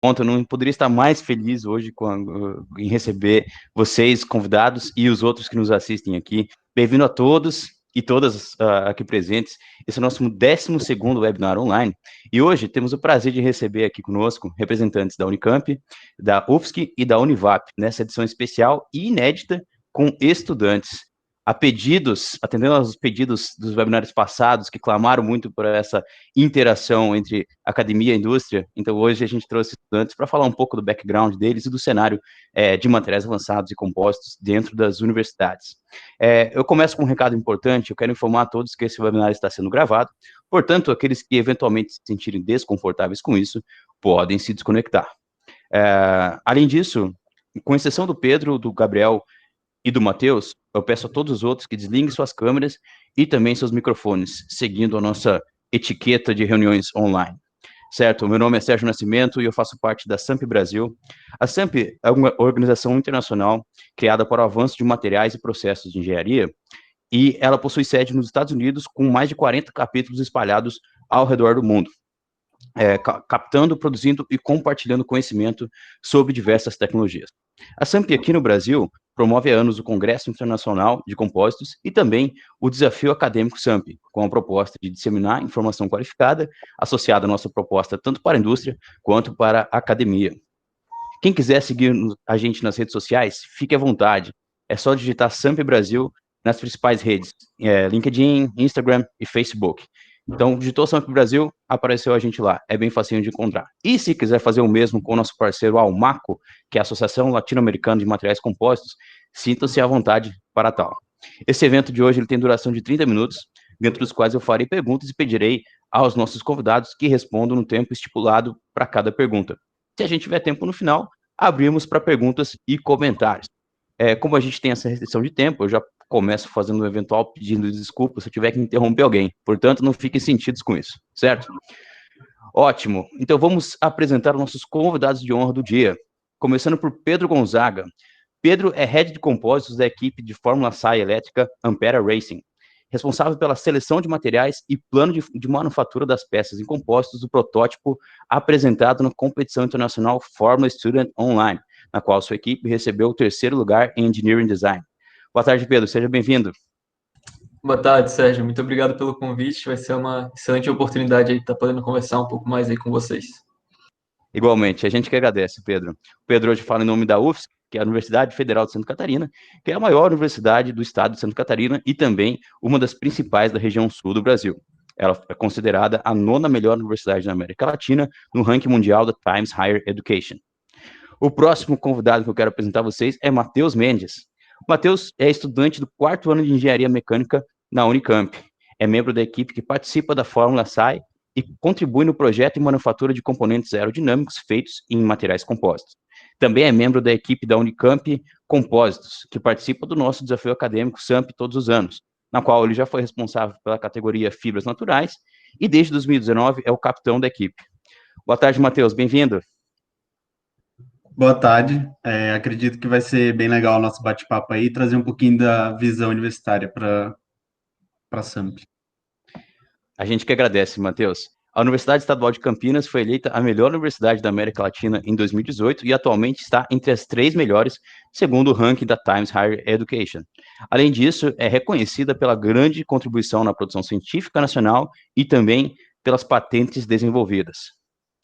ponto, eu não poderia estar mais feliz hoje em receber vocês, convidados, e os outros que nos assistem aqui. Bem-vindo a todos e todas aqui presentes. Esse é o nosso 12º webinar online, e hoje temos o prazer de receber aqui conosco representantes da Unicamp, da UFSC e da Univap, nessa edição especial e inédita com estudantes. Atendendo aos pedidos dos webinars passados, que clamaram muito por essa interação entre academia e indústria, então hoje a gente trouxe estudantes para falar um pouco do background deles e do cenário de materiais avançados e compostos dentro das universidades. Eu começo com um recado importante, eu quero informar a todos que esse webinar está sendo gravado, portanto, aqueles que eventualmente se sentirem desconfortáveis com isso, podem se desconectar. Além disso, com exceção do Pedro, do Gabriel e do Matheus, eu peço a todos os outros que desliguem suas câmeras e também seus microfones, seguindo a nossa etiqueta de reuniões online. Certo, meu nome é Sérgio Nascimento e eu faço parte da SAMP Brasil. A SAMP é uma organização internacional criada para o avanço de materiais e processos de engenharia, e ela possui sede nos Estados Unidos, com mais de 40 capítulos espalhados ao redor do mundo, captando, produzindo e compartilhando conhecimento sobre diversas tecnologias. A SAMP aqui no Brasil promove há anos o Congresso Internacional de Compósitos e também o Desafio Acadêmico SAMP, com a proposta de disseminar informação qualificada associada à nossa proposta tanto para a indústria quanto para a academia. Quem quiser seguir a gente nas redes sociais, fique à vontade. É só digitar SAMP Brasil nas principais redes, LinkedIn, Instagram e Facebook. Então, digitou SAMP Brasil, apareceu a gente lá, é bem facinho de encontrar. E se quiser fazer o mesmo com o nosso parceiro Almaco, que é a Associação Latino-Americana de Materiais Compostos, sintam-se à vontade para tal. Esse evento de hoje ele tem duração de 30 minutos, dentro dos quais eu farei perguntas e pedirei aos nossos convidados que respondam no tempo estipulado para cada pergunta. Se a gente tiver tempo no final, abrimos para perguntas e comentários. Como a gente tem essa restrição de tempo, eu já começo fazendo um eventual pedindo desculpa se eu tiver que interromper alguém. Portanto, não fiquem sentidos com isso, certo? Ótimo. Então, vamos apresentar nossos convidados de honra do dia. Começando por Pedro Gonzaga. Pedro é Head de Compósitos da equipe de Fórmula SAI Elétrica Ampera Racing, responsável pela seleção de materiais e plano de manufatura das peças em compostos do protótipo apresentado na competição internacional Fórmula Student Online, na qual sua equipe recebeu o 3º lugar em Engineering Design. Boa tarde, Pedro. Seja bem-vindo. Boa tarde, Sérgio. Muito obrigado pelo convite. Vai ser uma excelente oportunidade aí de estar podendo conversar um pouco mais aí com vocês. Igualmente, a gente que agradece, Pedro. O Pedro hoje fala em nome da UFSC, que é a Universidade Federal de Santa Catarina, que é a maior universidade do estado de Santa Catarina e também uma das principais da região sul do Brasil. Ela é considerada a 9ª melhor universidade da América Latina no ranking mundial da Times Higher Education. O próximo convidado que eu quero apresentar a vocês é Matheus Mendes. O Matheus é estudante do 4º ano de Engenharia Mecânica na Unicamp. É membro da equipe que participa da Fórmula SAI e contribui no projeto e manufatura de componentes aerodinâmicos feitos em materiais compostos. Também é membro da equipe da Unicamp Compósitos, que participa do nosso desafio acadêmico SAMP todos os anos, na qual ele já foi responsável pela categoria Fibras Naturais e desde 2019 é o capitão da equipe. Boa tarde, Matheus, bem-vindo. Boa tarde, acredito que vai ser bem legal o nosso bate-papo aí, trazer um pouquinho da visão universitária para a SAMP. A gente que agradece, Matheus. A Universidade Estadual de Campinas foi eleita a melhor universidade da América Latina em 2018 e atualmente está entre as 3 melhores, segundo o ranking da Times Higher Education. Além disso, é reconhecida pela grande contribuição na produção científica nacional e também pelas patentes desenvolvidas.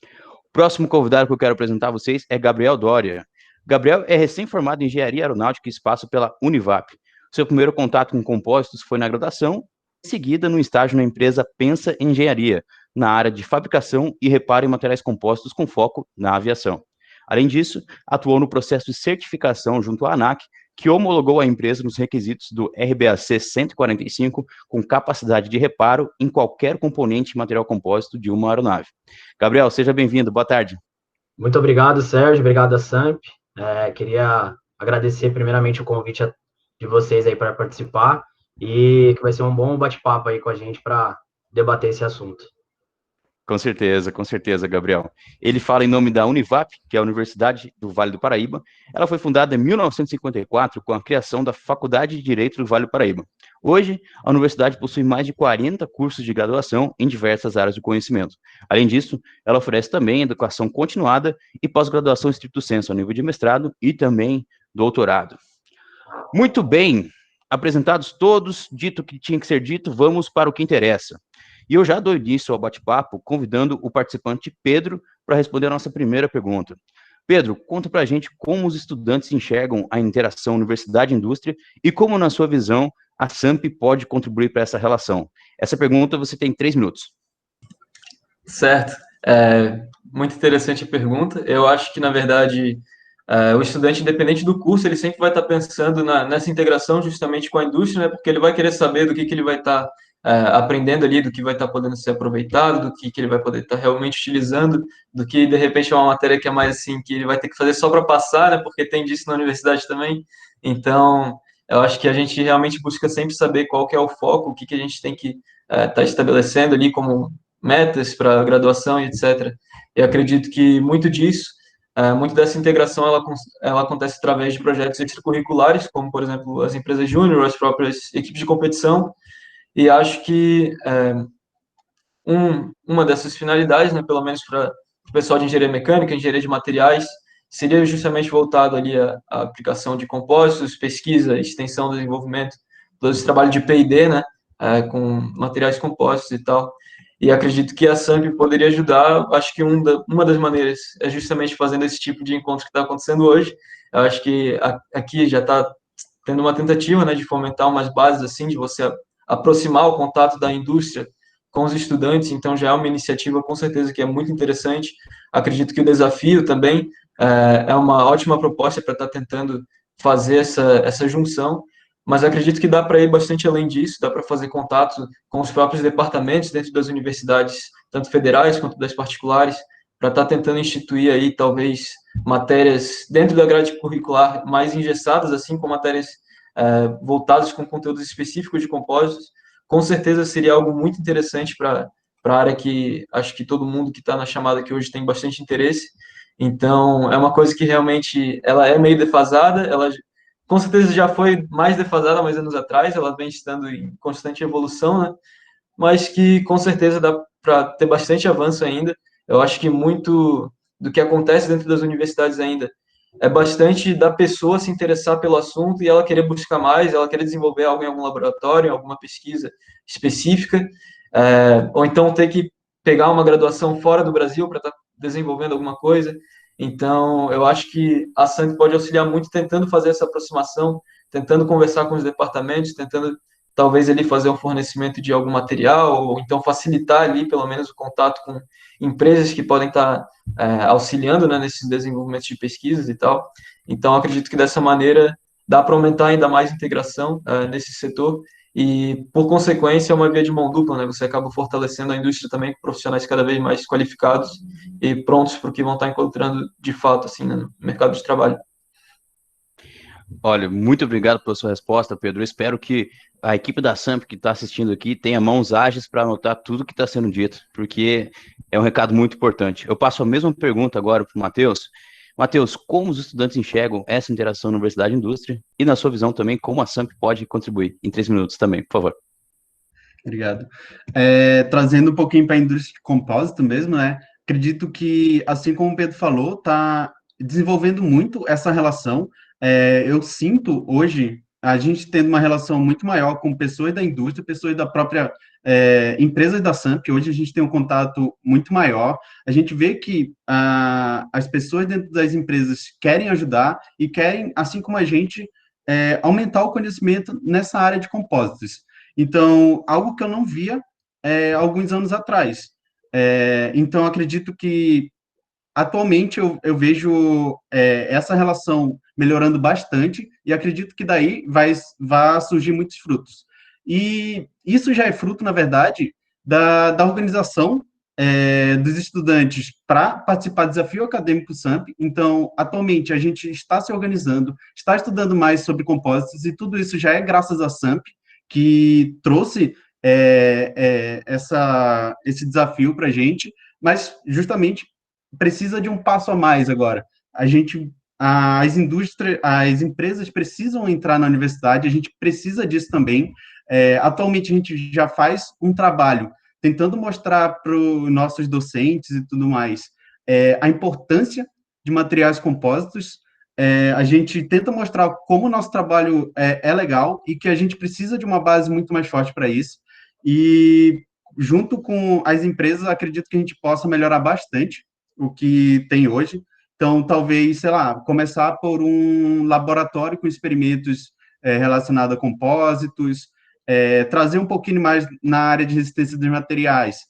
O próximo convidado que eu quero apresentar a vocês é Gabriel Doria. Gabriel é recém-formado em Engenharia Aeronáutica e Espaço pela Univap. Seu primeiro contato com compósitos foi na graduação, em seguida no estágio na empresa Pensa Engenharia, na área de fabricação e reparo em materiais compostos com foco na aviação. Além disso, atuou no processo de certificação junto à ANAC, que homologou a empresa nos requisitos do RBAC 145, com capacidade de reparo em qualquer componente e material compósito de uma aeronave. Gabriel, seja bem-vindo, boa tarde. Muito obrigado, Sérgio, obrigado a SAMP. Queria agradecer primeiramente o convite de vocês aí para participar e que vai ser um bom bate-papo aí com a gente para debater esse assunto. Com certeza, Gabriel. Ele fala em nome da Univap, que é a Universidade do Vale do Paraíba. Ela foi fundada em 1954 com a criação da Faculdade de Direito do Vale do Paraíba. Hoje, a universidade possui mais de 40 cursos de graduação em diversas áreas do conhecimento. Além disso, ela oferece também educação continuada e pós-graduação estricto sensu, a nível de mestrado e também doutorado. Muito bem, apresentados todos, dito o que tinha que ser dito, vamos para o que interessa. E eu já dou início ao bate-papo, convidando o participante Pedro para responder a nossa primeira pergunta. Pedro, conta para a gente como os estudantes enxergam a interação universidade-indústria e como, na sua visão, a SAMP pode contribuir para essa relação. Essa pergunta você tem 3 minutos. Certo. Muito interessante a pergunta. Eu acho que, na verdade, o estudante, independente do curso, ele sempre vai estar pensando nessa integração justamente com a indústria, né? Porque ele vai querer saber do que ele vai estar aprendendo ali, do que vai estar podendo ser aproveitado, do que ele vai poder estar realmente utilizando, do que, de repente, é uma matéria que é mais assim, que ele vai ter que fazer só para passar, né? Porque tem disso na universidade também. Então, eu acho que a gente realmente busca sempre saber qual que é o foco, o que a gente tem que estar estabelecendo ali como metas para a graduação e etc. Eu acredito que muito disso, muito dessa integração, ela acontece através de projetos extracurriculares, como, por exemplo, as empresas júnior, as próprias equipes de competição, e acho que uma dessas finalidades, né, pelo menos para o pessoal de engenharia mecânica, engenharia de materiais, seria justamente voltado ali à aplicação de compósitos, pesquisa, extensão, desenvolvimento, todo esse trabalho de P&D, né, com materiais compostos e tal. E acredito que a SAMP poderia ajudar. Acho que uma das maneiras é justamente fazendo esse tipo de encontro que está acontecendo hoje. Eu acho que aqui já está tendo uma tentativa, né, de fomentar umas bases assim, de você aproximar o contato da indústria com os estudantes. Então já é uma iniciativa com certeza que é muito interessante. Acredito que o desafio também é uma ótima proposta para estar tentando fazer essa junção. Mas acredito que dá para ir bastante além disso, dá para fazer contato com os próprios departamentos dentro das universidades, tanto federais quanto das particulares, para estar tentando instituir aí, talvez, matérias dentro da grade curricular mais engessadas, assim, com matérias voltadas com conteúdos específicos de compósitos. Com certeza seria algo muito interessante para a área que acho que todo mundo que está na chamada aqui hoje tem bastante interesse. Então, é uma coisa que realmente ela é meio defasada, ela com certeza já foi mais defasada há mais anos atrás, ela vem estando em constante evolução, né? Mas que com certeza dá para ter bastante avanço ainda. Eu acho que muito do que acontece dentro das universidades ainda é bastante da pessoa se interessar pelo assunto e ela querer buscar mais, ela querer desenvolver algo em algum laboratório, em alguma pesquisa específica, ou então ter que pegar uma graduação fora do Brasil para estar desenvolvendo alguma coisa. Então, eu acho que a SAMP pode auxiliar muito tentando fazer essa aproximação, tentando conversar com os departamentos, tentando talvez ali fazer um fornecimento de algum material, ou então facilitar ali pelo menos o contato com empresas que podem estar auxiliando, né, nesses desenvolvimentos de pesquisas e tal. Então, acredito que dessa maneira dá para aumentar ainda mais a integração nesse setor e, por consequência, é uma via de mão dupla, né? Você acaba fortalecendo a indústria também com profissionais cada vez mais qualificados e prontos para o que vão estar encontrando de fato assim, né, no mercado de trabalho. Olha, muito obrigado pela sua resposta, Pedro. Eu espero que a equipe da SAMP que está assistindo aqui tenha mãos ágeis para anotar tudo que está sendo dito, porque é um recado muito importante. Eu passo a mesma pergunta agora para o Matheus. Matheus, como os estudantes enxergam essa interação universidade e indústria e, na sua visão também, como a SAMP pode contribuir? Em 3 minutos também, por favor. Obrigado. Trazendo um pouquinho para a indústria de compósito mesmo, né? Acredito que, assim como o Pedro falou, está desenvolvendo muito essa relação. Eu sinto hoje a gente tendo uma relação muito maior com pessoas da indústria, pessoas da própria empresas da SAMP. Hoje a gente tem um contato muito maior. A gente vê que as pessoas dentro das empresas querem ajudar e querem, assim como a gente, aumentar o conhecimento nessa área de compósitos. Então, algo que eu não via alguns anos atrás. Então, acredito que atualmente eu vejo essa relação melhorando bastante e acredito que daí vai surgir muitos frutos. E isso já é fruto, na verdade, da organização dos estudantes para participar do Desafio Acadêmico SAMP. Então, atualmente, a gente está se organizando, está estudando mais sobre compósitos e tudo isso já é graças à SAMP, que trouxe esse desafio para a gente, mas justamente precisa de um passo a mais agora. As empresas precisam entrar na universidade, a gente precisa disso também. Atualmente a gente já faz um trabalho tentando mostrar para os nossos docentes e tudo mais a importância de materiais compósitos. A gente tenta mostrar como o nosso trabalho é legal e que a gente precisa de uma base muito mais forte para isso. E, junto com as empresas, acredito que a gente possa melhorar bastante o que tem hoje. Então, talvez, sei lá, começar por um laboratório com experimentos relacionados a compósitos, trazer um pouquinho mais na área de resistência dos materiais,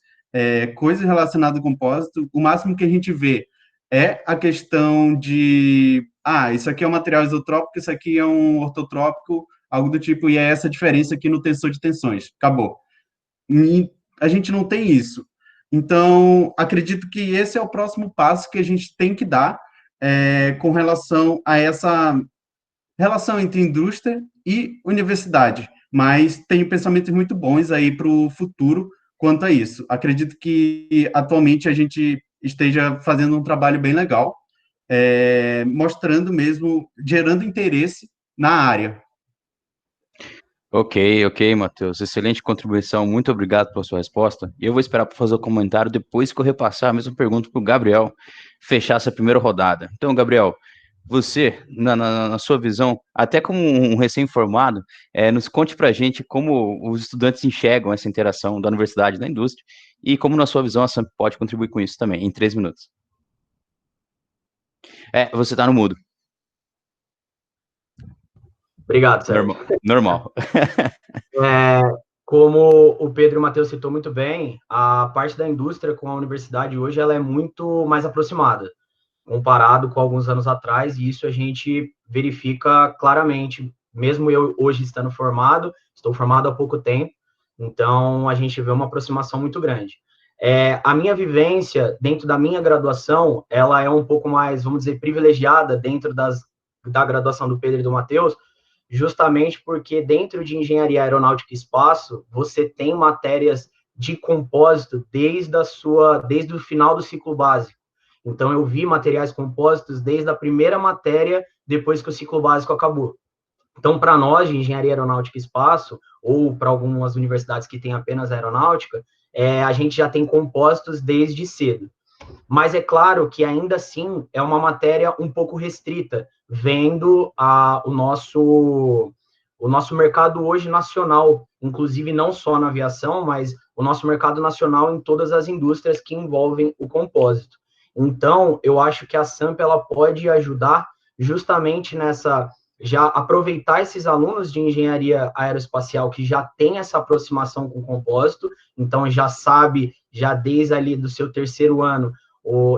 coisas relacionadas a compósito. O máximo que a gente vê é a questão de, isso aqui é um material isotrópico, isso aqui é um ortotrópico, algo do tipo, e é essa diferença aqui no tensor de tensões. Acabou. E a gente não tem isso. Então, acredito que esse é o próximo passo que a gente tem que dar com relação a essa relação entre indústria e universidade. Mas tenho pensamentos muito bons aí para o futuro quanto a isso. Acredito que atualmente a gente esteja fazendo um trabalho bem legal, mostrando mesmo, gerando interesse na área. Ok, Matheus. Excelente contribuição. Muito obrigado pela sua resposta. E eu vou esperar para fazer o comentário depois que eu repassar a mesma pergunta para o Gabriel fechar essa primeira rodada. Então, Gabriel, você, na sua visão, até como um recém-formado, nos conte para a gente como os estudantes enxergam essa interação da universidade e da indústria e como, na sua visão, a SAMP pode contribuir com isso também, em 3 minutos. Você está no mudo. Obrigado, Sérgio. Normal. Como o Pedro e o Matheus citou muito bem, a parte da indústria com a universidade hoje ela é muito mais aproximada, comparado com alguns anos atrás, e isso a gente verifica claramente, mesmo eu hoje estando formado, estou formado há pouco tempo, então a gente vê uma aproximação muito grande. A minha vivência dentro da minha graduação, ela é um pouco mais, vamos dizer, privilegiada dentro da graduação do Pedro e do Matheus, justamente porque dentro de engenharia aeronáutica e espaço, você tem matérias de compósito desde o final do ciclo básico. Então, eu vi materiais compósitos desde a primeira matéria, depois que o ciclo básico acabou. Então, para nós, de engenharia aeronáutica e espaço, ou para algumas universidades que têm apenas aeronáutica, a gente já tem compósitos desde cedo. Mas é claro que, ainda assim, é uma matéria um pouco restrita, vendo o nosso mercado hoje nacional, inclusive não só na aviação, mas o nosso mercado nacional em todas as indústrias que envolvem o compósito. Então, eu acho que a SAMP ela pode ajudar justamente já aproveitar esses alunos de engenharia aeroespacial que já tem essa aproximação com o compósito, então já sabe, já desde ali do seu terceiro ano,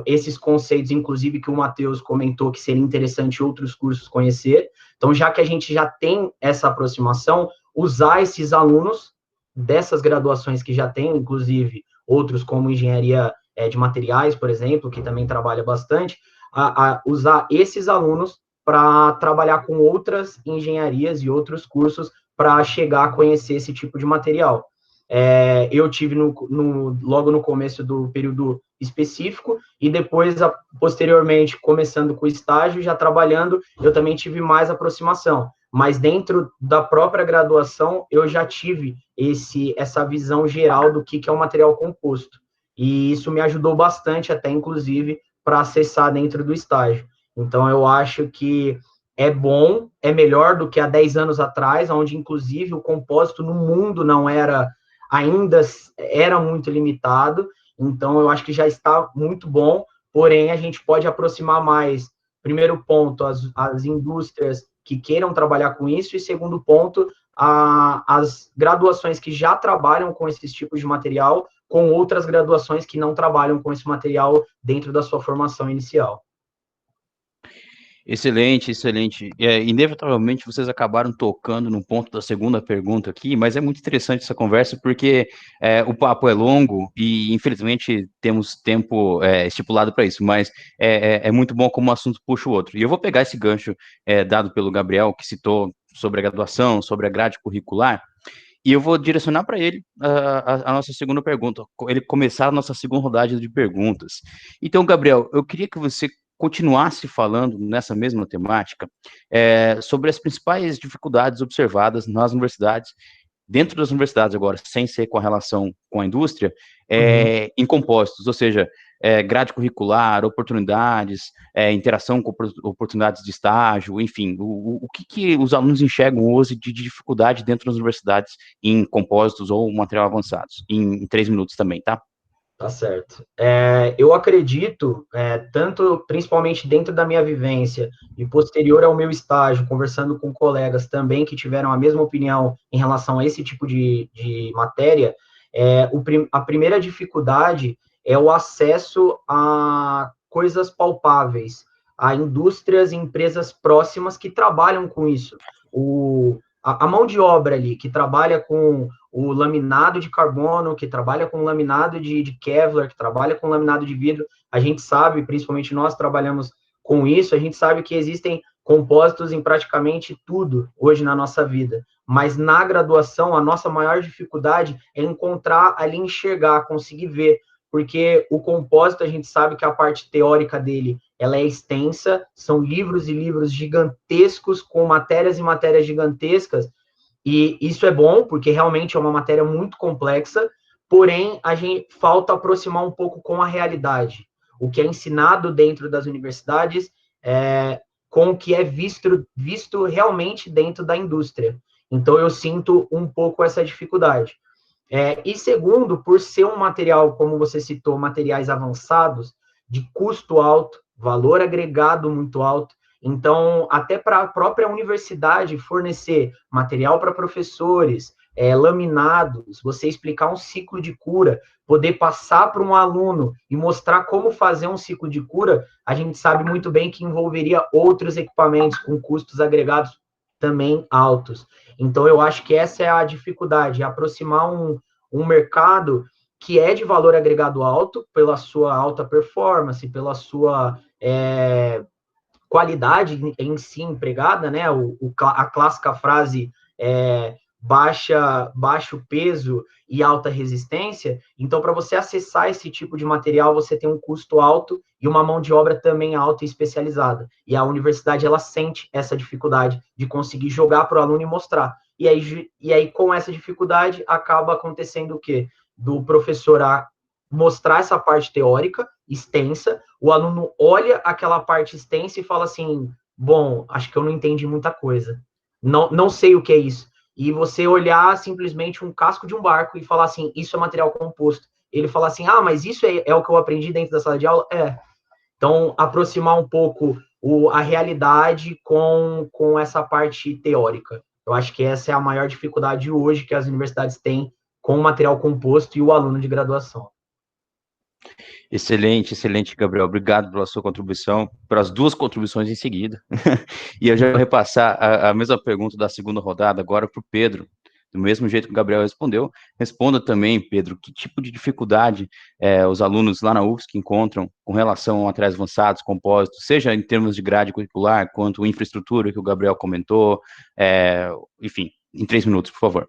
esses conceitos, inclusive, que o Matheus comentou que seria interessante outros cursos conhecer. Então, já que a gente já tem essa aproximação, usar esses alunos dessas graduações que já tem, inclusive outros como engenharia de materiais, por exemplo, que também trabalha bastante, usar esses alunos para trabalhar com outras engenharias e outros cursos para chegar a conhecer esse tipo de material. Eu tive logo no começo do período específico, e depois, posteriormente, começando com o estágio, já trabalhando, eu também tive mais aproximação. Mas dentro da própria graduação, eu já tive essa visão geral do que é um material composto. E isso me ajudou bastante, até, inclusive, para acessar dentro do estágio. Então, eu acho que é bom, é melhor do que há 10 anos atrás, onde, inclusive, o compósito no mundo ainda era muito limitado. Então, eu acho que já está muito bom, porém, a gente pode aproximar mais, primeiro ponto, as indústrias que queiram trabalhar com isso, e segundo ponto, as graduações que já trabalham com esses tipos de material, com outras graduações que não trabalham com esse material dentro da sua formação inicial. Excelente. Inevitavelmente, vocês acabaram tocando no ponto da segunda pergunta aqui, mas é muito interessante essa conversa, porque o papo é longo e, infelizmente, temos tempo estipulado para isso, mas é muito bom como um assunto puxa o outro. E eu vou pegar esse gancho dado pelo Gabriel, que citou sobre a graduação, sobre a grade curricular, E eu vou direcionar para ele a nossa segunda pergunta, ele começar a nossa segunda rodada de perguntas. Então, Gabriel, eu queria que você continuasse falando nessa mesma temática sobre as principais dificuldades observadas nas universidades, dentro das universidades agora, sem ser com a relação com a indústria, em compostos, ou seja, grade curricular, oportunidades, interação com oportunidades de estágio, enfim, o que os alunos enxergam hoje de dificuldade dentro das universidades em compósitos ou material avançados, em 3 minutos também, tá? Tá certo. Eu acredito, tanto, principalmente dentro da minha vivência e posterior ao meu estágio, conversando com colegas também que tiveram a mesma opinião em relação a esse tipo de matéria, a primeira dificuldade é o acesso a coisas palpáveis, a indústrias e empresas próximas que trabalham com isso. A mão de obra ali, que trabalha com o laminado de carbono, que trabalha com laminado de Kevlar, que trabalha com laminado de vidro, a gente sabe, principalmente nós trabalhamos com isso, a gente sabe que existem compósitos em praticamente tudo hoje na nossa vida, mas na graduação, a nossa maior dificuldade é encontrar ali, enxergar, conseguir ver, porque o compósito, a gente sabe que a parte teórica dele, ela é extensa, são livros e livros gigantescos, com matérias e matérias gigantescas, e isso é bom, porque realmente é uma matéria muito complexa, porém, a gente falta aproximar um pouco com a realidade. O que é ensinado dentro das universidades com o que é visto realmente dentro da indústria. Então, eu sinto um pouco essa dificuldade. E segundo, por ser um material, como você citou, materiais avançados, de custo alto, valor agregado muito alto, então, até para a própria universidade fornecer material para professores, laminados, você explicar um ciclo de cura, poder passar para um aluno e mostrar como fazer um ciclo de cura, a gente sabe muito bem que envolveria outros equipamentos com custos agregados também altos. Então, eu acho que essa é a dificuldade, aproximar um mercado que é de valor agregado alto, pela sua alta performance, pela sua qualidade em si empregada, né? A clássica frase baixo peso e alta resistência. Então, para você acessar esse tipo de material, você tem um custo alto e uma mão de obra também alta e especializada. E a universidade, ela sente essa dificuldade de conseguir jogar para o aluno e mostrar. E aí, com essa dificuldade, acaba acontecendo o quê? Do professor mostrar essa parte teórica extensa, o aluno olha aquela parte extensa e fala assim, bom, acho que eu não entendi muita coisa, não sei o que é isso. E você olhar simplesmente um casco de um barco e falar assim, isso é material composto. Ele fala assim, mas isso é o que eu aprendi dentro da sala de aula? Então, aproximar um pouco a realidade com essa parte teórica. Eu acho que essa é a maior dificuldade hoje que as universidades têm com o material composto e o aluno de graduação. Excelente, excelente, Gabriel. Obrigado pela sua contribuição, pelas 2 contribuições em seguida. E eu já vou repassar a mesma pergunta da segunda rodada agora para o Pedro. Do mesmo jeito que o Gabriel respondeu, responda também, Pedro, que tipo de dificuldade os alunos lá na UFSC encontram com relação a materiais avançados, compósitos, seja em termos de grade curricular, quanto infraestrutura que o Gabriel comentou, enfim, em 3 minutos, por favor.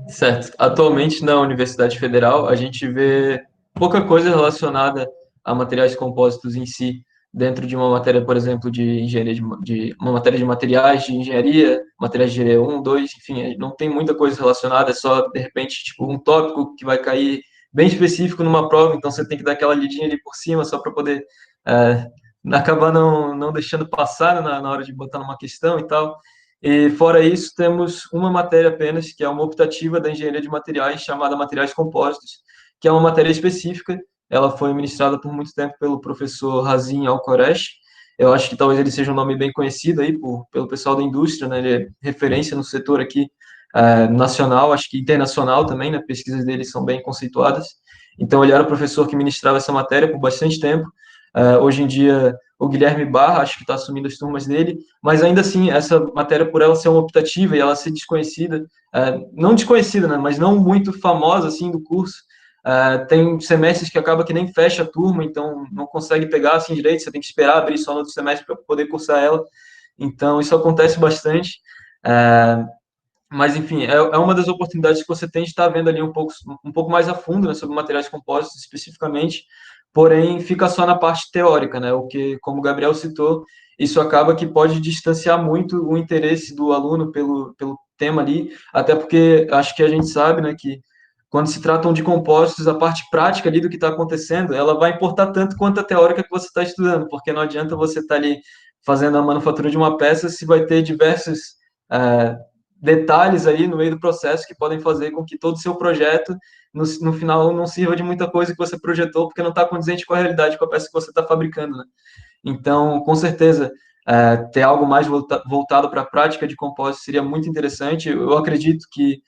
Certo. Atualmente, na Universidade Federal, a gente vê pouca coisa relacionada a materiais compósitos em si, dentro de uma matéria, por exemplo, de engenharia, uma matéria de materiais de engenharia, materiais de engenharia 1, 2, enfim, não tem muita coisa relacionada, é só, de repente, tipo, um tópico que vai cair bem específico numa prova, então você tem que dar aquela lidinha ali por cima, só para poder acabar não deixando passar na hora de botar numa questão e tal. E, fora isso, temos uma matéria apenas, que é uma optativa da engenharia de materiais, chamada Materiais Compósitos, que é uma matéria específica. Ela foi ministrada por muito tempo pelo professor Razin Al-Qureshi. Eu acho que talvez ele seja um nome bem conhecido aí pelo pessoal da indústria, né? Ele é referência no setor aqui nacional, acho que internacional também, né? Pesquisas dele são bem conceituadas. Então, ele era o professor que ministrava essa matéria por bastante tempo. Hoje em dia, o Guilherme Barra, acho que está assumindo as turmas dele, mas ainda assim, essa matéria, por ela ser uma optativa e ela ser desconhecida, não desconhecida, né, mas não muito famosa, assim, do curso, tem semestres que acaba que nem fecha a turma, então não consegue pegar, assim, direito, você tem que esperar abrir só no outro semestre para poder cursar ela, então isso acontece bastante, Mas, enfim, é uma das oportunidades que você tem de estar vendo ali um pouco mais a fundo, né, sobre materiais compostos especificamente, porém fica só na parte teórica, né, o que, como o Gabriel citou, isso acaba que pode distanciar muito o interesse do aluno pelo tema ali, até porque acho que a gente sabe, né, que quando se tratam de compostos, a parte prática ali do que está acontecendo, ela vai importar tanto quanto a teórica que você está estudando, porque não adianta você estar ali fazendo a manufatura de uma peça se vai ter diversos é, detalhes aí no meio do processo que podem fazer com que todo o seu projeto, no final, não sirva de muita coisa que você projetou, porque não está condizente com a realidade, com a peça que você está fabricando, né? Então, com certeza, ter algo mais voltado para a prática de compósito seria muito interessante. Eu acredito que,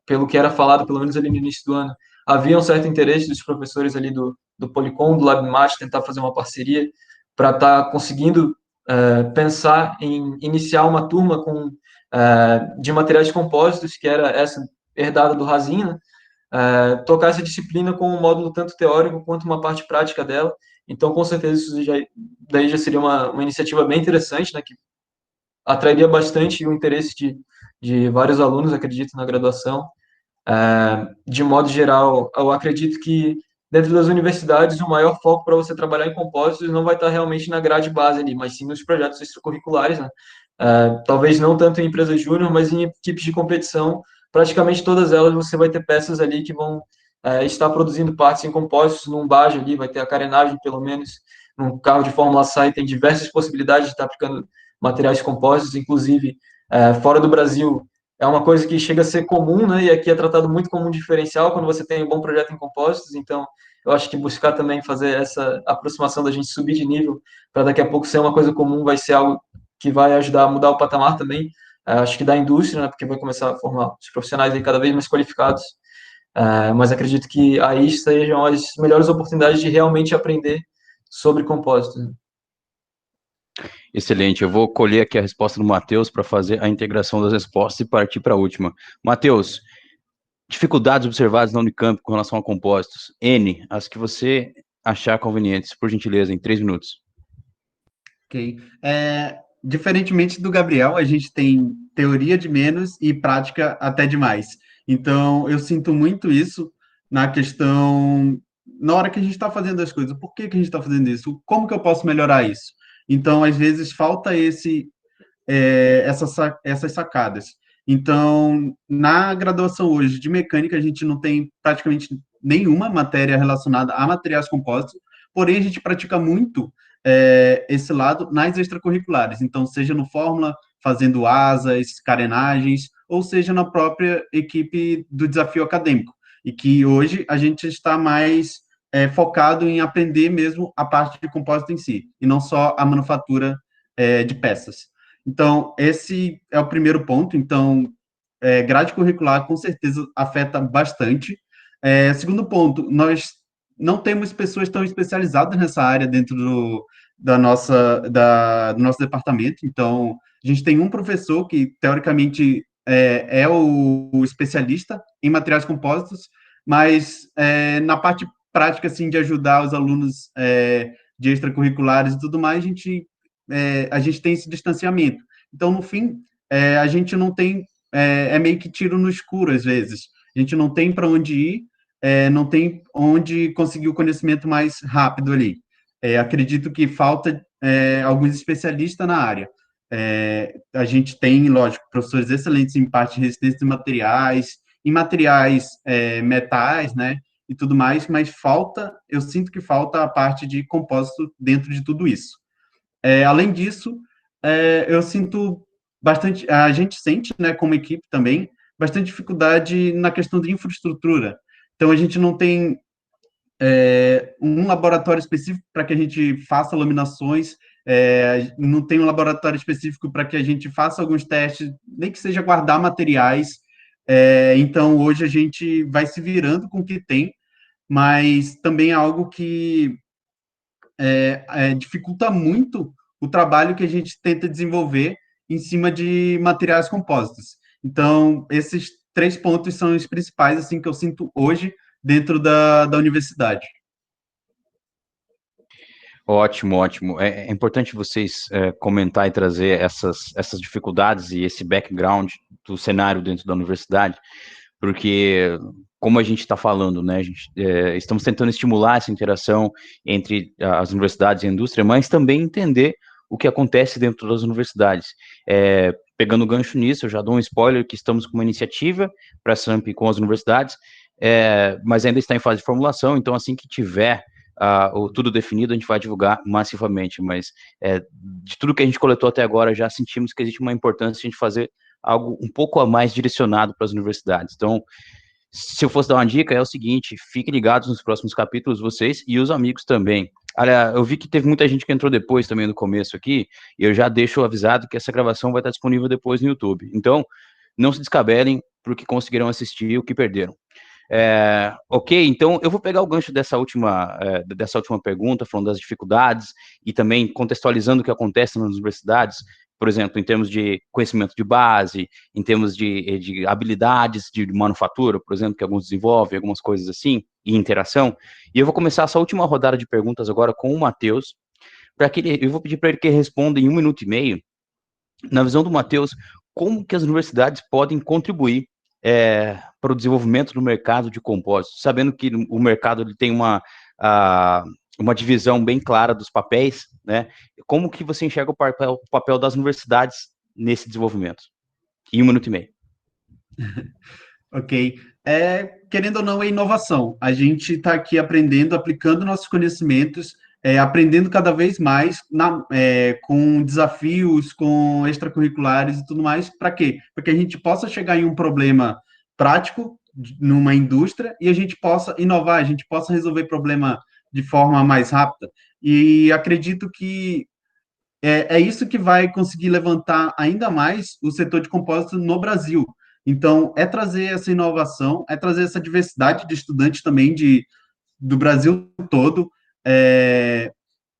pelo que era falado, pelo menos ali no início do ano, havia um certo interesse dos professores ali do Policom, do LabMat, tentar fazer uma parceria para estar conseguindo pensar em iniciar uma turma de materiais compostos, que era essa herdada do Razin, né? Tocar essa disciplina com um módulo tanto teórico quanto uma parte prática dela. Então, com certeza, daí já seria uma iniciativa bem interessante, né, que atrairia bastante o interesse de vários alunos, acredito, na graduação. De modo geral, eu acredito que dentro das universidades o maior foco para você trabalhar em compósitos não vai estar realmente na grade base ali, mas sim nos projetos extracurriculares, né? Talvez não tanto em empresas júnior, mas em equipes de competição, praticamente todas elas você vai ter peças ali que vão estar produzindo partes em compósitos, num bajo ali vai ter a carenagem pelo menos, num carro de Fórmula SAI tem diversas possibilidades de estar aplicando materiais compósitos, inclusive fora do Brasil é uma coisa que chega a ser comum, né? E aqui é tratado muito como um diferencial quando você tem um bom projeto em compósitos. Então, eu acho que buscar também fazer essa aproximação da gente subir de nível para daqui a pouco ser uma coisa comum vai ser algo que vai ajudar a mudar o patamar também. Acho que da indústria, né? Porque vai começar a formar os profissionais aí cada vez mais qualificados. Mas acredito que aí sejam as melhores oportunidades de realmente aprender sobre compósitos. Excelente, eu vou colher aqui a resposta do Matheus para fazer a integração das respostas e partir para a última. Matheus, dificuldades observadas na Unicamp com relação a compósitos. N, as que você achar convenientes, por gentileza, em 3 minutos. Ok. Diferentemente do Gabriel, a gente tem teoria de menos e prática até demais. Então, eu sinto muito isso na questão, na hora que a gente está fazendo as coisas. Por que que a gente está fazendo isso? Como que eu posso melhorar isso? Então, às vezes, falta essas sacadas. Então, na graduação hoje de mecânica, a gente não tem praticamente nenhuma matéria relacionada a materiais compostos, porém, a gente pratica muito esse lado nas extracurriculares. Então, seja no Fórmula, fazendo asas, carenagens, ou seja na própria equipe do desafio acadêmico. E que hoje a gente está mais focado em aprender mesmo a parte de compósito em si, e não só a manufatura de peças. Então, esse é o primeiro ponto. Então, grade curricular com certeza afeta bastante. Segundo ponto, nós não temos pessoas tão especializadas nessa área dentro do nosso departamento. Então, a gente tem um professor que, teoricamente, é o especialista em materiais compósitos, mas na parte prática, assim, de ajudar os alunos de extracurriculares e tudo mais, a gente tem esse distanciamento. Então, no fim, a gente não tem, meio que tiro no escuro, às vezes. A gente não tem para onde ir, não tem onde conseguir o conhecimento mais rápido ali. Acredito que falta alguns especialistas na área. A gente tem, lógico, professores excelentes em parte de resistência de materiais, em materiais metais, né, e tudo mais, mas eu sinto que falta a parte de compósito dentro de tudo isso. Além disso, eu sinto bastante, a gente sente, né, como equipe também, bastante dificuldade na questão de infraestrutura. Então, a gente não tem um laboratório específico para que a gente faça laminações, não tem um laboratório específico para que a gente faça alguns testes, nem que seja guardar materiais. Então, hoje a gente vai se virando com o que tem, mas também é algo que dificulta muito o trabalho que a gente tenta desenvolver em cima de materiais compósitos. Então, esses 3 pontos são os principais, assim, que eu sinto hoje dentro da universidade. Ótimo, ótimo. É importante vocês comentar e trazer essas dificuldades e esse background do cenário dentro da universidade, porque, como a gente está falando, né, estamos tentando estimular essa interação entre as universidades e a indústria, mas também entender o que acontece dentro das universidades. Pegando o gancho nisso, eu já dou um spoiler que estamos com uma iniciativa para a SAMP com as universidades, mas ainda está em fase de formulação, então assim que tiver tudo definido, a gente vai divulgar massivamente, mas de tudo que a gente coletou até agora, já sentimos que existe uma importância de a gente fazer algo um pouco a mais direcionado para as universidades. Então, se eu fosse dar uma dica, é o seguinte: fiquem ligados nos próximos capítulos, vocês e os amigos também. Olha, eu vi que teve muita gente que entrou depois também no começo aqui, e eu já deixo avisado que essa gravação vai estar disponível depois no YouTube. Então, não se descabelem porque conseguiram assistir o que perderam. Ok, então eu vou pegar o gancho dessa última pergunta, falando das dificuldades e também contextualizando o que acontece nas universidades, por exemplo, em termos de conhecimento de base, em termos de habilidades de manufatura, por exemplo, que alguns desenvolvem, algumas coisas assim, e interação. E eu vou começar essa última rodada de perguntas agora com o Matheus, eu vou pedir para ele que responda em 1 minuto e meio, na visão do Matheus, como que as universidades podem contribuir para o desenvolvimento do mercado de compósitos, sabendo que o mercado ele tem uma divisão bem clara dos papéis, né? Como que você enxerga o papel das universidades nesse desenvolvimento? Em 1 minuto e meio. Ok. Querendo ou não, é inovação. A gente está aqui aprendendo, aplicando nossos conhecimentos, aprendendo cada vez mais com desafios, com extracurriculares e tudo mais. Para quê? Para que a gente possa chegar em um problema prático numa indústria e a gente possa inovar, a gente possa resolver problema de forma mais rápida. E acredito que é isso que vai conseguir levantar ainda mais o setor de compósito no Brasil. Então, é trazer essa inovação, é trazer essa diversidade de estudantes também do Brasil todo,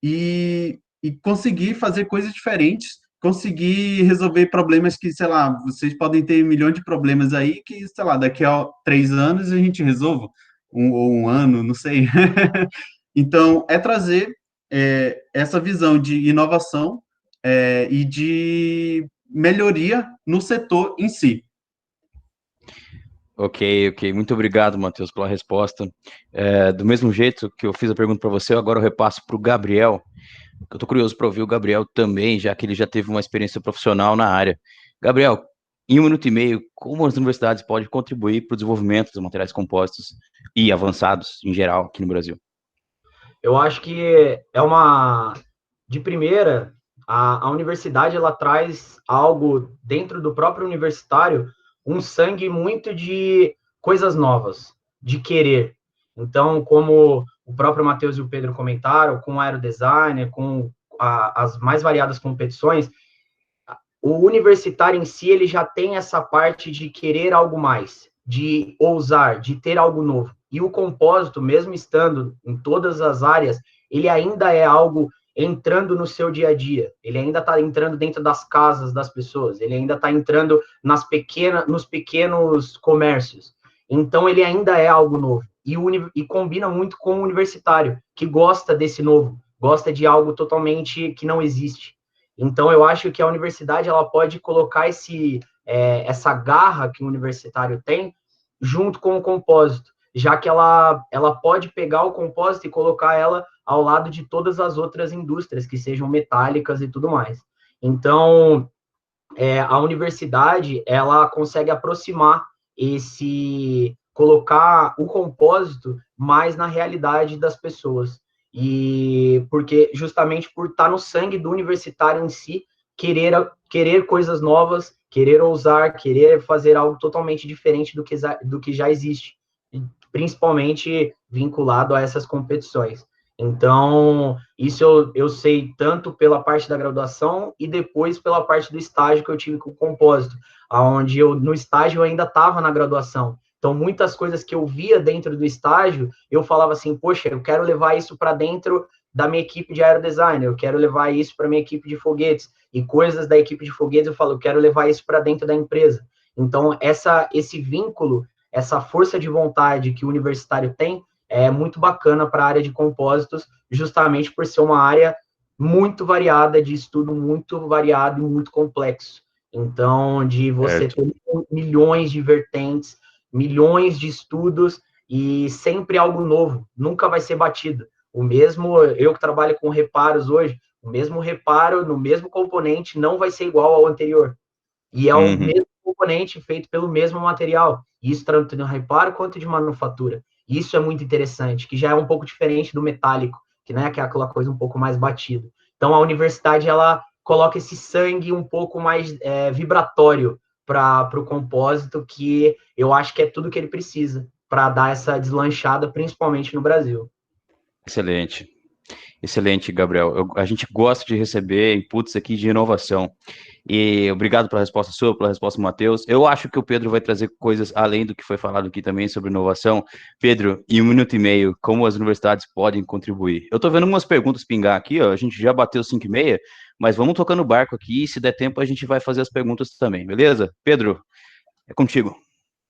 e conseguir fazer coisas diferentes, conseguir resolver problemas que, sei lá, vocês podem ter milhões de problemas aí que, sei lá, daqui a 3 anos a gente resolve, ou um ano, não sei. Então, é trazer essa visão de inovação e de melhoria no setor em si. Ok. Muito obrigado, Matheus, pela resposta. Do mesmo jeito que eu fiz a pergunta para você, agora eu repasso para o Gabriel. Eu estou curioso para ouvir o Gabriel também, já que ele já teve uma experiência profissional na área. Gabriel, em 1 minuto e meio, como as universidades podem contribuir para o desenvolvimento dos materiais compostos e avançados, em geral, aqui no Brasil? Eu acho que de primeira, a universidade, ela traz algo dentro do próprio universitário, um sangue muito de coisas novas, de querer. Então, como o próprio Matheus e o Pedro comentaram, com o aerodesigner, com as mais variadas competições, o universitário em si, ele já tem essa parte de querer algo mais, de ousar, de ter algo novo. E o compósito, mesmo estando em todas as áreas, ele ainda é algo entrando no seu dia a dia. Ele ainda está entrando dentro das casas das pessoas. Ele ainda está entrando nos pequenos comércios. Então, ele ainda é algo novo. E combina muito com o universitário, que gosta desse novo, gosta de algo totalmente que não existe. Então, eu acho que a universidade ela pode colocar essa garra que o universitário tem junto com o compósito, já que ela pode pegar o compósito e colocar ela ao lado de todas as outras indústrias, que sejam metálicas e tudo mais. Então, a universidade, ela consegue aproximar colocar o compósito mais na realidade das pessoas. E porque justamente por estar no sangue do universitário em si, querer coisas novas, querer ousar, querer fazer algo totalmente diferente do que já existe, principalmente vinculado a essas competições. Então, isso eu sei tanto pela parte da graduação e depois pela parte do estágio que eu tive com o compósito, onde no estágio eu ainda estava na graduação. Então, muitas coisas que eu via dentro do estágio, eu falava assim, poxa, eu quero levar isso para dentro da minha equipe de aerodesign, eu quero levar isso para minha equipe de foguetes, e coisas da equipe de foguetes eu falo, eu quero levar isso para dentro da empresa. Então, esse vínculo, essa força de vontade que o universitário tem, é muito bacana para a área de compósitos, justamente por ser uma área muito variada, de estudo muito variado e muito complexo. Então, de você ter milhões de vertentes, milhões de estudos e sempre algo novo, nunca vai ser batido. O mesmo, eu que trabalho com reparos hoje, o mesmo reparo no mesmo componente não vai ser igual ao anterior. E é o mesmo componente feito pelo mesmo material. Isso tanto no reparo quanto de manufatura. Isso é muito interessante, que já é um pouco diferente do metálico, que, né, que é aquela coisa um pouco mais batida. Então, a universidade, ela coloca esse sangue um pouco mais vibratório para o compósito, que eu acho que é tudo que ele precisa para dar essa deslanchada, principalmente no Brasil. Excelente. Excelente, Gabriel. A gente gosta de receber inputs aqui de inovação. E obrigado pela resposta sua, pela resposta do Matheus. Eu acho que o Pedro vai trazer coisas além do que foi falado aqui também sobre inovação. Pedro, em 1 minuto e meio, como as universidades podem contribuir? Eu estou vendo umas perguntas pingar aqui, ó. A gente já bateu 5h30, mas vamos tocando o barco aqui e se der tempo a gente vai fazer as perguntas também, beleza? Pedro, é contigo.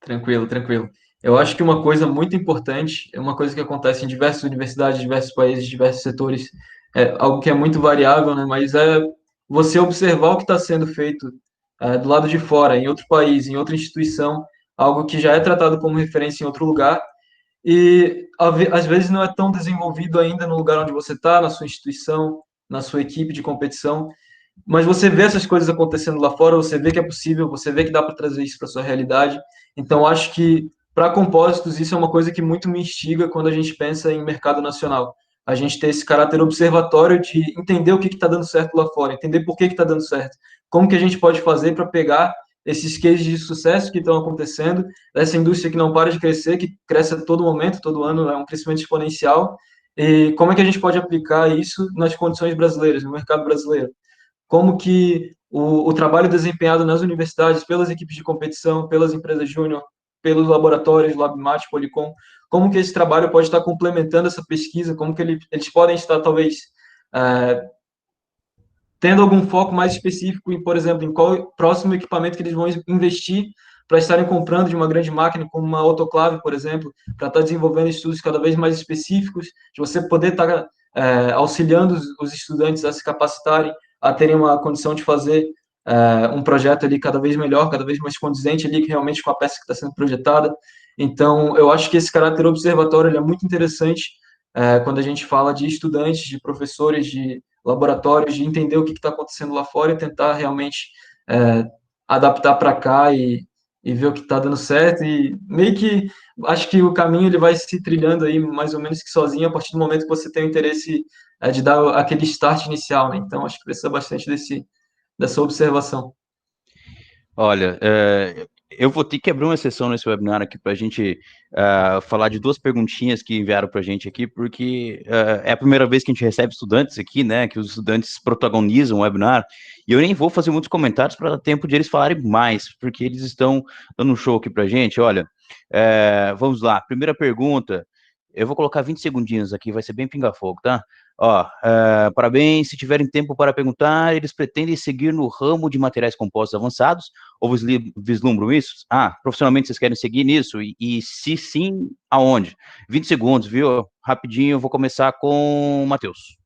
Tranquilo, tranquilo. Eu acho que uma coisa muito importante, é uma coisa que acontece em diversas universidades, diversos países, diversos setores, é algo que é muito variável, né? Mas é você observar o que está sendo feito do lado de fora, em outro país, em outra instituição, algo que já é tratado como referência em outro lugar, e às vezes não é tão desenvolvido ainda no lugar onde você está, na sua instituição, na sua equipe de competição, mas você vê essas coisas acontecendo lá fora, você vê que é possível, você vê que dá para trazer isso para sua realidade. Então, acho que para compósitos isso é uma coisa que muito me instiga quando a gente pensa em mercado nacional. A gente ter esse caráter observatório de entender o que está dando certo lá fora, entender por que está dando certo, como que a gente pode fazer para pegar esses cases de sucesso que estão acontecendo, essa indústria que não para de crescer, que cresce a todo momento, todo ano é um crescimento exponencial, e como é que a gente pode aplicar isso nas condições brasileiras, no mercado brasileiro. Como que o trabalho desempenhado nas universidades, pelas equipes de competição, pelas empresas júnior, pelos laboratórios, LabMat, Polycom, como que esse trabalho pode estar complementando essa pesquisa, como que eles podem estar, talvez, tendo algum foco mais específico em, por exemplo, em qual próximo equipamento que eles vão investir para estarem comprando de uma grande máquina, como uma autoclave, por exemplo, para estar desenvolvendo estudos cada vez mais específicos, de você poder estar auxiliando os estudantes a se capacitarem, a terem uma condição de fazer um projeto ali cada vez melhor, cada vez mais condizente ali realmente com a peça que está sendo projetada. Então, eu acho que esse caráter observatório ele é muito interessante quando a gente fala de estudantes, de professores, de laboratórios, de entender o que está acontecendo lá fora e tentar realmente adaptar para cá e ver o que está dando certo. E meio que acho que o caminho ele vai se trilhando aí mais ou menos que sozinho a partir do momento que você tem o interesse de dar aquele start inicial, né? Então, acho que precisa bastante dessa observação. Olha, eu vou ter que abrir uma sessão nesse webinar aqui para a gente falar de duas perguntinhas que enviaram para a gente aqui, porque é a primeira vez que a gente recebe estudantes aqui, né, que os estudantes protagonizam o webinar, e eu nem vou fazer muitos comentários para dar tempo de eles falarem mais, porque eles estão dando um show aqui para a gente. Olha, vamos lá, primeira pergunta, eu vou colocar 20 segundinhos aqui, vai ser bem pinga-fogo, tá? Ó, parabéns, se tiverem tempo para perguntar, eles pretendem seguir no ramo de materiais compostos avançados, ou vislumbram isso? Profissionalmente vocês querem seguir nisso? E se sim, aonde? 20 segundos, viu? Rapidinho, eu vou começar com o Matheus.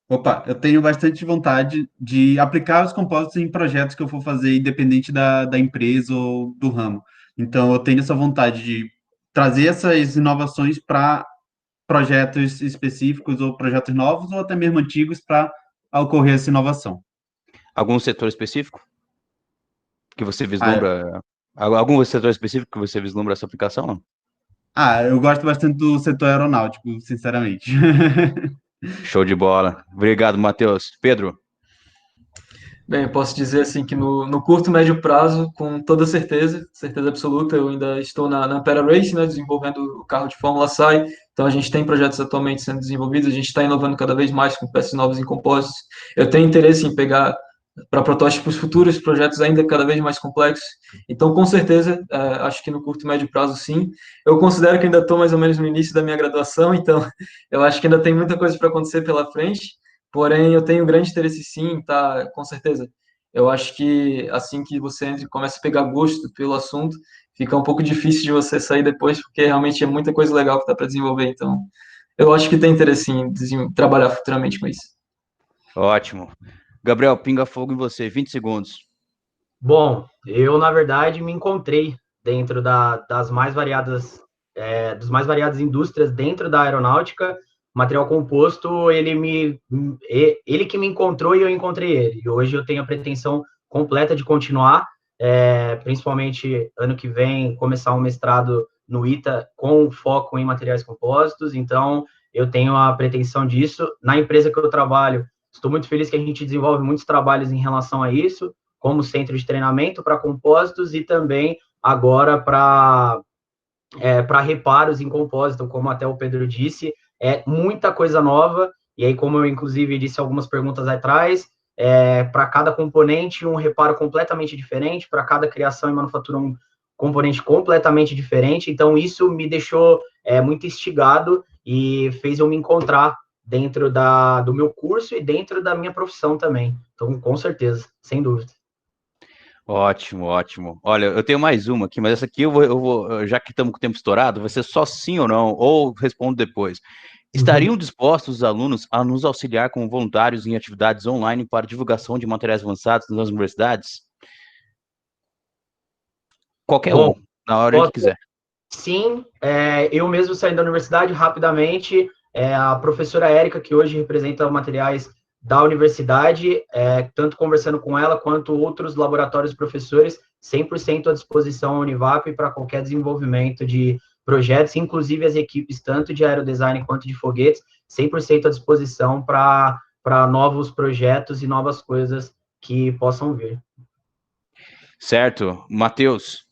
Opa, eu tenho bastante vontade de aplicar os compósitos em projetos que eu for fazer, independente da empresa ou do ramo. Então, eu tenho essa vontade de trazer essas inovações para projetos específicos ou projetos novos ou até mesmo antigos para ocorrer essa inovação. Algum setor específico que você Ah, vislumbra? Algum setor específico que você vislumbra essa aplicação, não? eu gosto bastante do setor aeronáutico, sinceramente. Show de bola. Obrigado, Matheus. Pedro? Bem, eu posso dizer assim que no curto e médio prazo, com toda certeza, certeza absoluta, eu ainda estou na Ampera Race, né, desenvolvendo o carro de Fórmula SAI, então a gente tem projetos atualmente sendo desenvolvidos, a gente está inovando cada vez mais com peças novas em compósitos. Eu tenho interesse em pegar para protótipos futuros, projetos ainda cada vez mais complexos. Então, com certeza, acho que no curto e médio prazo, sim. Eu considero que ainda estou mais ou menos no início da minha graduação, então eu acho que ainda tem muita coisa para acontecer pela frente, porém, eu tenho grande interesse, sim, tá, com certeza. Eu acho que assim que você entra e começa a pegar gosto pelo assunto, fica um pouco difícil de você sair depois, porque realmente é muita coisa legal que dá para desenvolver. Então, eu acho que tem interesse em trabalhar futuramente com isso. Ótimo. Gabriel, pinga fogo em você, 20 segundos. Bom, eu, na verdade, me encontrei dentro das mais variadas, dos mais variadas indústrias dentro da aeronáutica. Material composto, ele que me encontrou e eu encontrei ele. E hoje eu tenho a pretensão completa de continuar, principalmente ano que vem, começar um mestrado no ITA com foco em materiais compostos. Então, eu tenho a pretensão disso. Na empresa que eu trabalho, estou muito feliz que a gente desenvolve muitos trabalhos em relação a isso, como centro de treinamento para compósitos e também agora para reparos em compósito, como até o Pedro disse, é muita coisa nova, e aí, como eu inclusive disse algumas perguntas atrás, para cada componente um reparo completamente diferente, para cada criação e manufatura um componente completamente diferente, então isso me deixou muito instigado e fez eu me encontrar dentro do meu curso e dentro da minha profissão também, então com certeza, sem dúvida. Ótimo, ótimo. Olha, eu tenho mais uma aqui, mas essa aqui já que estamos com o tempo estourado, vai ser só sim ou não, ou respondo depois. Estariam dispostos os alunos a nos auxiliar como voluntários em atividades online para divulgação de materiais avançados nas universidades? Qualquer um, na hora que quiser. Sim, eu mesmo saindo da universidade, rapidamente, a professora Érica, que hoje representa materiais da universidade, tanto conversando com ela, quanto outros laboratórios professores, 100% à disposição à Univap para qualquer desenvolvimento de projetos, inclusive as equipes, tanto de aerodesign quanto de foguetes, 100% à disposição para novos projetos e novas coisas que possam vir. Certo. Matheus?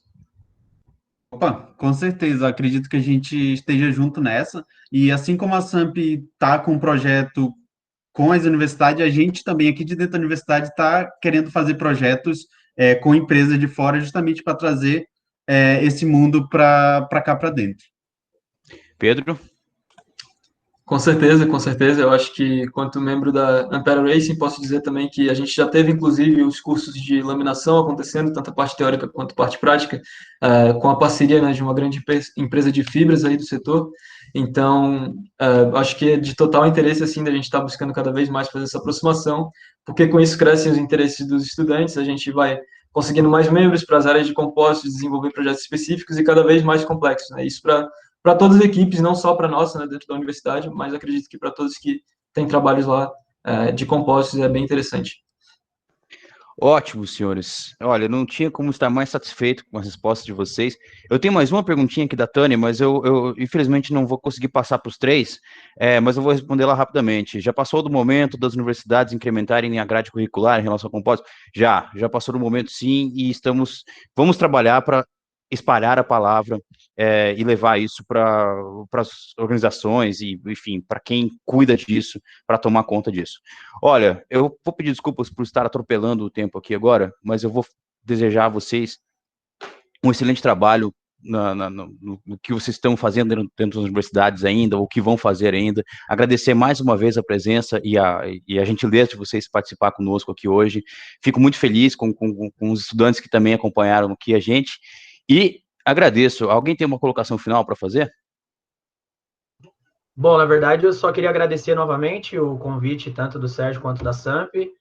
Opa, com certeza, acredito que a gente esteja junto nessa, e assim como a SAMP está com um projeto com as universidades, a gente também aqui de dentro da universidade está querendo fazer projetos com empresas de fora, justamente para trazer esse mundo para cá para dentro. Pedro? Com certeza, com certeza. Eu acho que, quanto membro da Ampera Racing, posso dizer também que a gente já teve, inclusive, os cursos de laminação acontecendo, tanto a parte teórica quanto a parte prática, com a parceria, né, de uma grande empresa de fibras aí do setor. Então, acho que é de total interesse, assim, da gente estar buscando cada vez mais fazer essa aproximação, porque com isso crescem os interesses dos estudantes, a gente vai conseguindo mais membros para as áreas de compósitos, desenvolver projetos específicos e cada vez mais complexos, né? Isso para todas as equipes, não só para a nossa, né, dentro da universidade, mas acredito que para todos que têm trabalhos lá de compósitos é bem interessante. Ótimo, senhores. Olha, não tinha como estar mais satisfeito com as respostas de vocês. Eu tenho mais uma perguntinha aqui da Tânia, mas eu infelizmente não vou conseguir passar para os três, mas eu vou responder lá rapidamente. Já passou do momento das universidades incrementarem a grade curricular em relação ao compósito? Já passou do momento, sim, e vamos trabalhar para espalhar a palavra e levar isso para as organizações e, enfim, para quem cuida disso, para tomar conta disso. Olha, eu vou pedir desculpas por estar atropelando o tempo aqui agora, mas eu vou desejar a vocês um excelente trabalho no que vocês estão fazendo dentro das universidades ainda, ou que vão fazer ainda. Agradecer mais uma vez a presença e a gentileza de vocês participar conosco aqui hoje. Fico muito feliz com os estudantes que também acompanharam aqui a gente. E agradeço. Alguém tem uma colocação final para fazer? Bom, na verdade, eu só queria agradecer novamente o convite, tanto do Sérgio quanto da SAMP,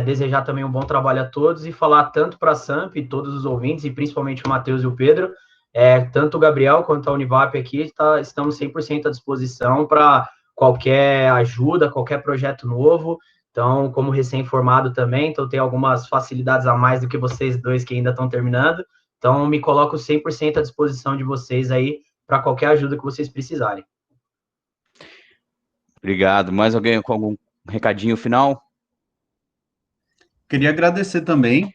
desejar também um bom trabalho a todos e falar tanto para a SAMP, todos os ouvintes, e principalmente o Matheus e o Pedro, tanto o Gabriel quanto a Univap aqui, estamos 100% à disposição para qualquer ajuda, qualquer projeto novo. Então, como recém-formado também, então tem algumas facilidades a mais do que vocês dois que ainda estão terminando. Então, me coloco 100% à disposição de vocês aí para qualquer ajuda que vocês precisarem. Obrigado. Mais alguém com algum recadinho final? Queria agradecer também.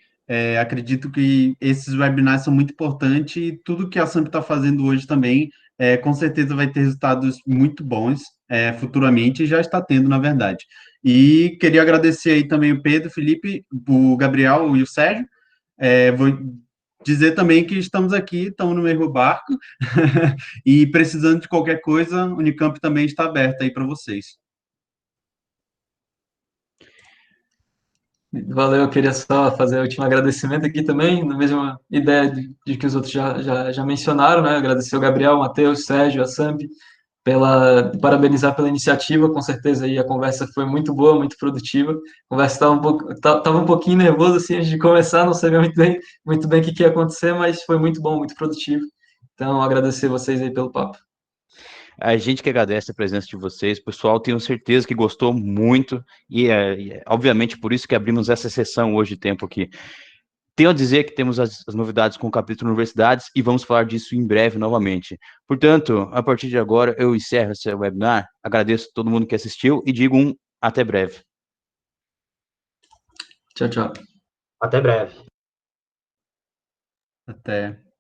Acredito que esses webinars são muito importantes e tudo que a SAMP está fazendo hoje também, com certeza vai ter resultados muito bons futuramente, e já está tendo, na verdade. E queria agradecer aí também o Pedro, o Felipe, o Gabriel e o Sérgio. Vou dizer também que estamos aqui, estamos no mesmo barco, e precisando de qualquer coisa, o Unicamp também está aberto aí para vocês. Valeu, eu queria só fazer o último agradecimento aqui também, na mesma ideia de que os outros já mencionaram, né? Agradecer o Gabriel, o Matheus, o Sérgio, a Samp, parabenizar pela iniciativa, com certeza aí a conversa foi muito boa, muito produtiva. A conversa estava tava um pouquinho nervoso assim antes de começar, não sabia muito bem o que ia acontecer, mas foi muito bom, muito produtivo. Então, agradecer vocês aí pelo papo. A gente que agradece a presença de vocês, pessoal, tenho certeza que gostou muito, e obviamente por isso que abrimos essa sessão hoje de tempo aqui. Tenho a dizer que temos as novidades com o capítulo Universidades e vamos falar disso em breve novamente. Portanto, a partir de agora, eu encerro esse webinar, agradeço a todo mundo que assistiu e digo até breve. Tchau, tchau. Até breve. Até.